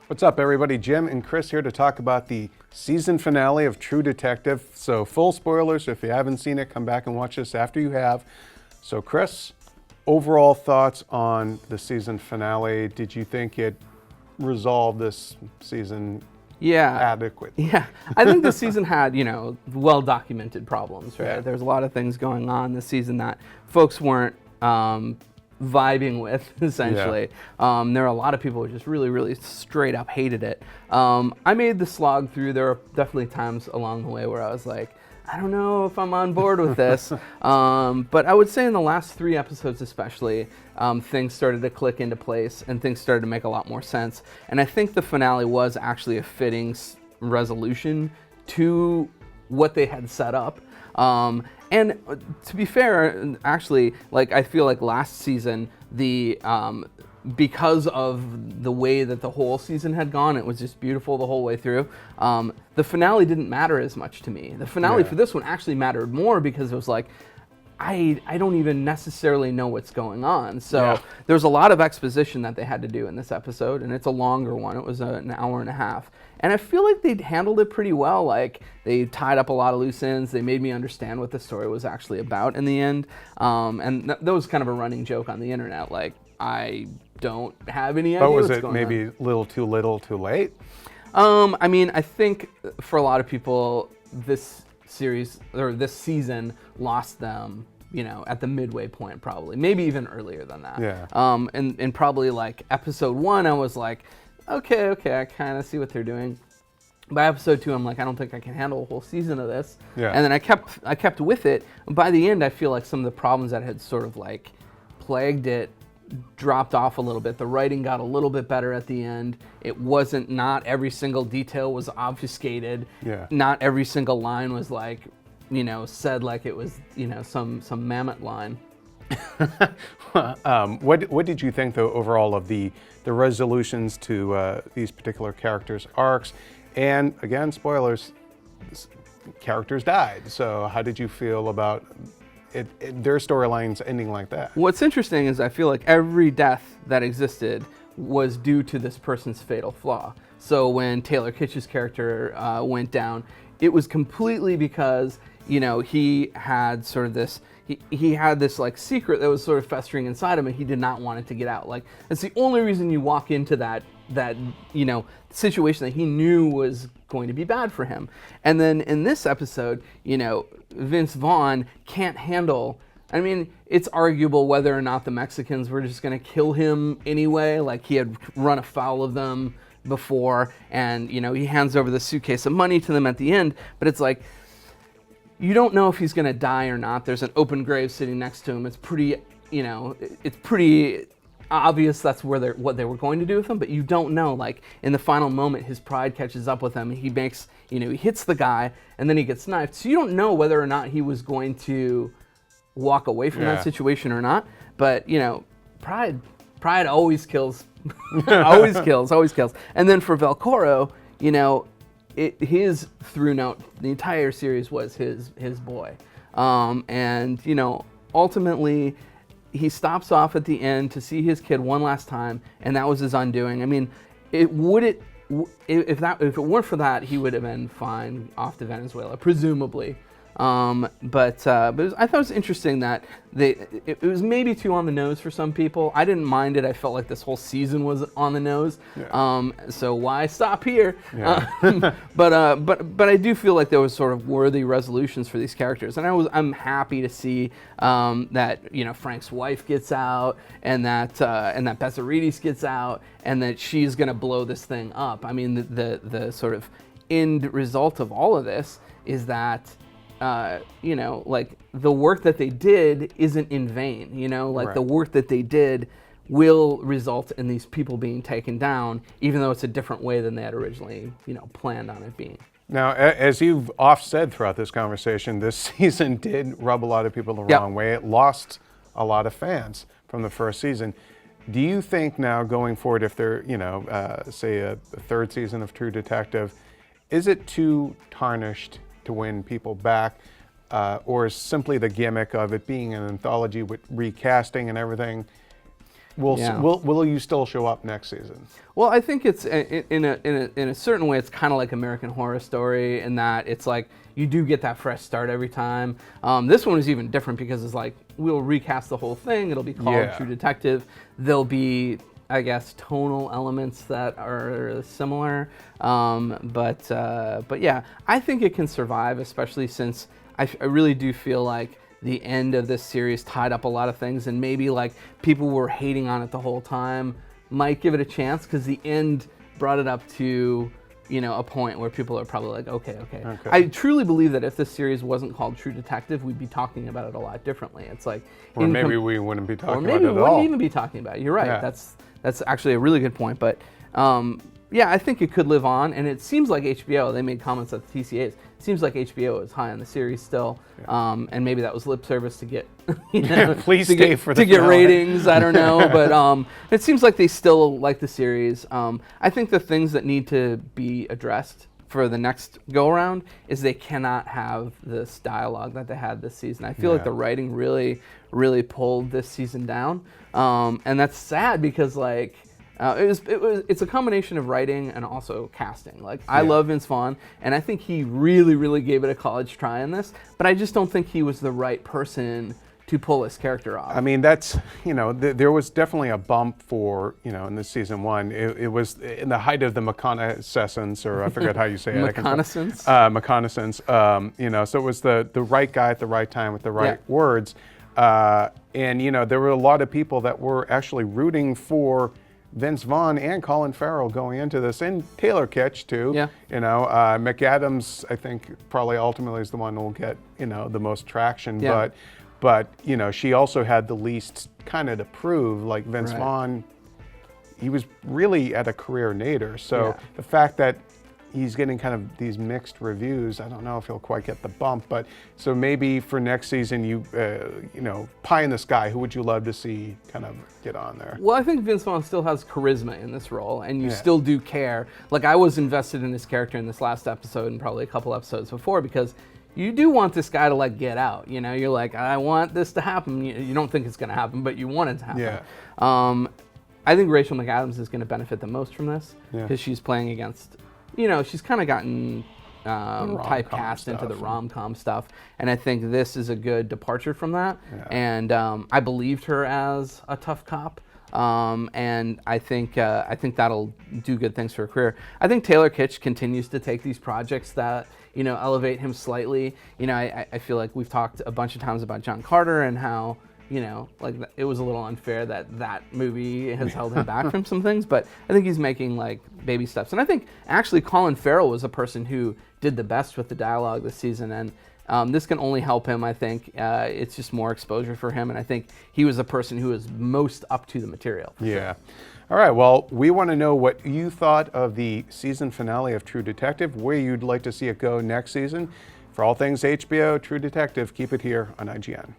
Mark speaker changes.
Speaker 1: What's up, everybody? Jim and Chris here to talk about the season finale of True Detective. So full spoilers, if you haven't seen it, come back and watch this after you have. So Chris, overall thoughts on the season finale. Did you think it resolved this season adequately?
Speaker 2: Yeah, I think the season had, well-documented problems, right?
Speaker 1: Yeah.
Speaker 2: There's a lot of things going on this season that folks weren't vibing with, essentially.
Speaker 1: Yeah.
Speaker 2: There are a lot of people who just really, really straight up hated it. I made the slog through. There were definitely times along the way where I was like, I don't know if I'm on board with this. But I would say in the last 3 episodes especially, things started to click into place and things started to make a lot more sense. And I think the finale was actually a fitting resolution to what they had set up. And to be fair, actually, I feel like last season, because of the way that the whole season had gone, it was just beautiful the whole way through. The finale didn't matter as much to me. The finale for this one actually mattered more because it was like, I don't even necessarily know what's going on. So there's a lot of exposition that they had to do in this episode, and it's a longer one. It was an hour and a half. And I feel like they handled it pretty well. Like, they tied up a lot of loose ends. They made me understand what the story was actually about in the end. And that was kind of a running joke on the internet. Like, I don't have any idea what's going on.
Speaker 1: But was it maybe a little too late?
Speaker 2: I mean, I think for a lot of people, this series, or this season, lost them, at the midway point, probably. Maybe even earlier than that.
Speaker 1: Yeah.
Speaker 2: And probably like episode 1, I was like, okay, I kind of see what they're doing. By episode 2, I'm like, I don't think I can handle a whole season of this.
Speaker 1: Yeah.
Speaker 2: And then I kept with it. By the end, I feel like some of the problems that had sort of plagued it dropped off a little bit. The writing got a little bit better at the end. It wasn't, not every single detail was obfuscated.
Speaker 1: Yeah.
Speaker 2: Not every single line was said like it was, some mammoth line.
Speaker 1: What did you think, though, overall of the resolutions to these particular characters' arcs? And again, spoilers, characters died. So how did you feel about their storylines ending like that?
Speaker 2: What's interesting is I feel like every death that existed was due to this person's fatal flaw. So when Taylor Kitsch's character went down, it was completely because, he had sort of this, he had this secret that was sort of festering inside him, and he did not want it to get out. That's the only reason you walk into that situation that he knew was going to be bad for him. And then in this episode, Vince Vaughn can't handle, I mean, it's arguable whether or not the Mexicans were just going to kill him anyway. He had run afoul of them before, and he hands over the suitcase of money to them at the end, but it's like, you don't know if he's going to die or not. There's an open grave sitting next to him. It's pretty, it's pretty obvious that's what they were going to do with him, but you don't know. In the final moment, his pride catches up with him. He makes, he hits the guy, and then he gets knifed. So you don't know whether or not he was going to walk away from that situation or not. But pride always kills, always kills. And then for Velcoro, his through note, the entire series was his boy, and ultimately he stops off at the end to see his kid one last time, and that was his undoing. I mean, if it weren't for that, he would have been fine off to Venezuela, presumably. But I thought it was interesting that it was maybe too on the nose for some people. I didn't mind it. I felt like this whole season was on the nose. Yeah. So why stop here? Yeah. But I do feel like there was sort of worthy resolutions for these characters, and I'm happy to see that Frank's wife gets out, and that Bezzarides gets out, and that she's gonna blow this thing up. I mean, the sort of end result of all of this is that the work that they did isn't in vain, right. The work that they did will result in these people being taken down, even though it's a different way than they had originally, planned on it being.
Speaker 1: Now, as you've oft said throughout this conversation, this season did rub a lot of people the wrong way. It lost a lot of fans from the first season. Do you think now going forward, if there, say a third season of True Detective, is it too tarnished to win people back, or is simply the gimmick of it being an anthology with recasting and everything
Speaker 2: Yeah.
Speaker 1: Will you still show up next season?
Speaker 2: Well, I think it's in a certain way, it's kind of like American Horror Story in that it's like you do get that fresh start every time. This one is even different because it's like we'll recast the whole thing. It'll be called True Detective. There'll be, I guess, tonal elements that are similar. But yeah, I think it can survive, especially since I really do feel like the end of this series tied up a lot of things, and maybe like people were hating on it the whole time might give it a chance because the end brought it up to, you know, a point where people are probably like, okay. I truly believe that if this series wasn't called True Detective, we'd be talking about it a lot differently. It's like,
Speaker 1: or maybe we wouldn't be talking about it at all.
Speaker 2: Or maybe we wouldn't even be talking about it. You're right. Yeah. That's actually a really good point. But yeah, I think it could live on, and it seems like HBO. They made comments at the TCAs. It seems like HBO is high on the series still, and maybe that was lip service to get, you know, to get ratings. I don't know, but it seems like they still like the series. I think the things that need to be addressed for the next go around is they cannot have this dialogue that they had this season. I feel like the writing really pulled this season down, and that's sad because like. It's a combination of writing and also casting. Like I love Vince Vaughn, and I think he really gave it a college try in this. But I just don't think he was the right person to pull this character off.
Speaker 1: I mean, that's, you know, there was definitely a bump for, you know, in this season one. It was in the height of the reconnaissance, or I forget how you say it.
Speaker 2: Reconnaissance.
Speaker 1: Reconnaissance. You know, so it was the right guy at the right time with the right words. And you know, there were a lot of people that were actually rooting for Vince Vaughn and Colin Farrell going into this, and Taylor Kitsch too.
Speaker 2: Yeah.
Speaker 1: You know, McAdams, I think probably ultimately is the one who will get, you know, the most traction.
Speaker 2: Yeah.
Speaker 1: But you know, she also had the least kind of to prove. Like Vince Vaughn, he was really at a career nadir. So the fact that he's getting kind of these mixed reviews, I don't know if he'll quite get the bump. But so maybe for next season, you know, pie in the sky, who would you love to see kind of get on there?
Speaker 2: Well, I think Vince Vaughn still has charisma in this role, and you still do care. Like I was invested in this character in this last episode and probably a couple episodes before, because you do want this guy to like get out. You know, you're like, I want this to happen. You don't think it's going to happen, but you want it to happen.
Speaker 1: Yeah.
Speaker 2: I think Rachel McAdams is going to benefit the most from this because she's playing against, you know, she's kind of gotten typecast into the rom-com stuff, and I think this is a good departure from that. And I believed her as a tough cop, and I think that'll do good things for her career. I think Taylor Kitsch continues to take these projects that, you know, elevate him slightly. You know, I feel like we've talked a bunch of times about John Carter and how, you know, like it was a little unfair that movie has held him back from some things, but I think he's making like baby steps. And I think actually Colin Farrell was the person who did the best with the dialogue this season, and this can only help him. I think it's just more exposure for him, and I think he was the person who was most up to the material.
Speaker 1: Yeah. All right, well, we want to know what you thought of the season finale of True Detective, where you'd like to see it go next season. For all things HBO, True Detective, keep it here on IGN.